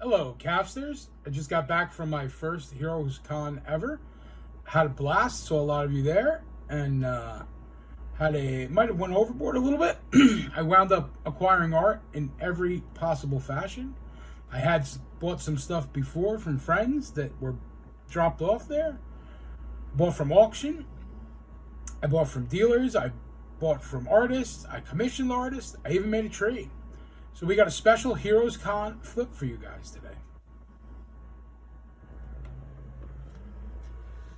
Hello, Cavsters. I just got back from my first HeroesCon ever. Had a blast, saw a lot of you there, and might have went overboard a little bit. I wound up acquiring art in every possible fashion. I had bought some stuff before from friends that were dropped off there. Bought from auction. I bought from dealers. I bought from artists. I commissioned artists. I even made a trade. So we got a special HeroesCon flip for you guys today.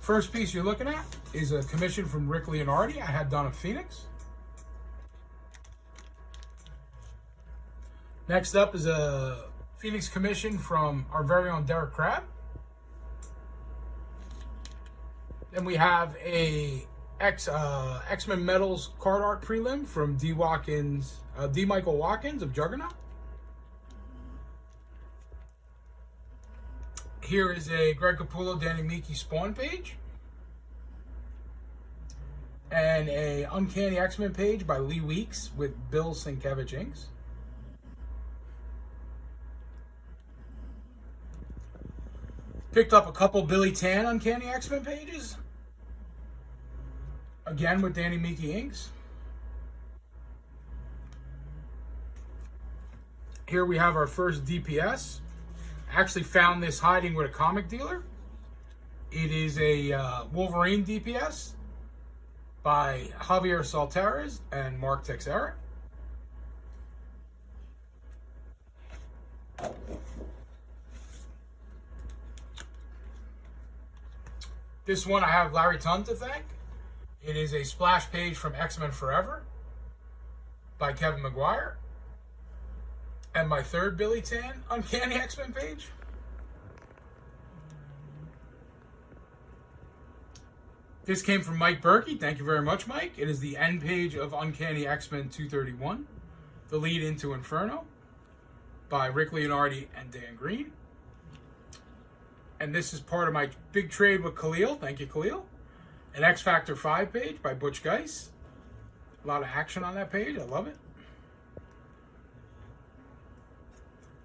First piece you're looking at is a commission from Rick Leonardi I had done at Phoenix. Next up is a Phoenix commission from our very own Derek Crabb. Then we have a X-Men Metals card art prelim from D. Michael Watkins of Juggernaut. Here is a Greg Capullo, Danny Miki Spawn page. And a Uncanny X-Men page by Lee Weeks with Bill Sienkiewicz inks. Picked up a couple Billy Tan Uncanny X-Men pages. Again with Danny Miki inks. Here we have our first DPS. I actually found this hiding with a comic dealer. It is a Wolverine DPS by Javier Saltares and Mark Texera. This one I have Larry Tunn to thank. It is a splash page from X-Men Forever by Kevin McGuire. And my third Billy Tan Uncanny X-Men page. This came from Mike Berkey. Thank you very much, Mike. It is the end page of Uncanny X-Men 231, The Lead into Inferno by Rick Leonardi and Dan Green. And this is part of my big trade with Khalil. Thank you, Khalil. An X Factor 5 page by Butch Geis. A lot of action on that page. I love it.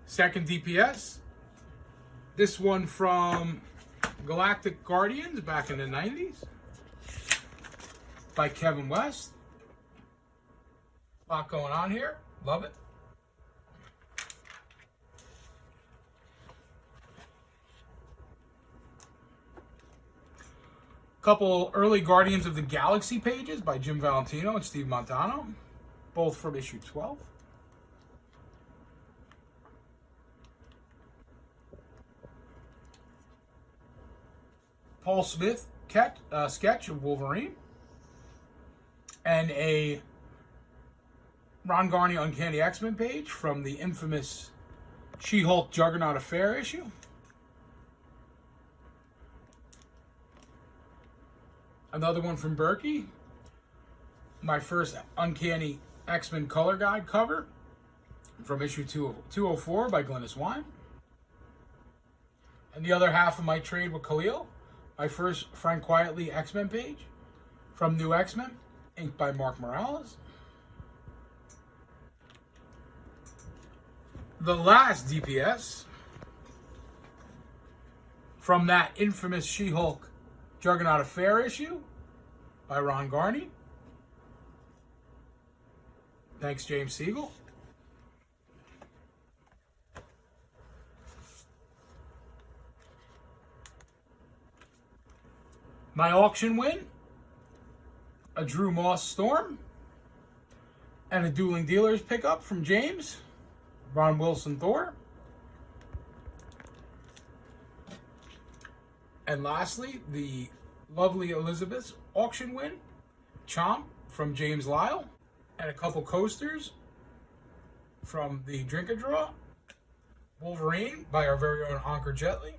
Second DPS. This one from Galactic Guardians back in the 90s by Kevin West. A lot going on here. Love it. Couple early Guardians of the Galaxy pages by Jim Valentino and Steve Montano, both from issue 12. Paul Smith sketch of Wolverine, and a Ron Garney Uncanny X-Men page from the infamous She-Hulk Juggernaut Affair issue. Another one from Berkey, my first Uncanny X-Men color guide cover from issue 204 by Glynis Wein. And the other half of my trade with Khalil, my first Frank Quietly X-Men page from New X-Men, inked by Mark Morales. The last DPS from that infamous She-Hulk Juggernaut Affair issue by Ron Garney. Thanks, James Siegel. My auction win, a Drew Moss Storm, and a Dueling Dealers pickup from James, Ron Wilson Thor. And lastly, the lovely Elizabeth's auction win, Chomp from James Lyle, and a couple coasters from the Drink-A-Draw, Wolverine by our very own Ankur Jetley,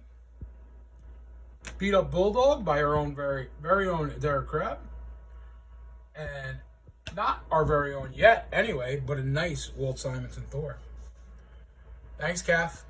Beat Up Bulldog by our own very own Derek Crabb, and not our very own yet anyway, but a nice Walt Simonson Thor. Thanks, CAF.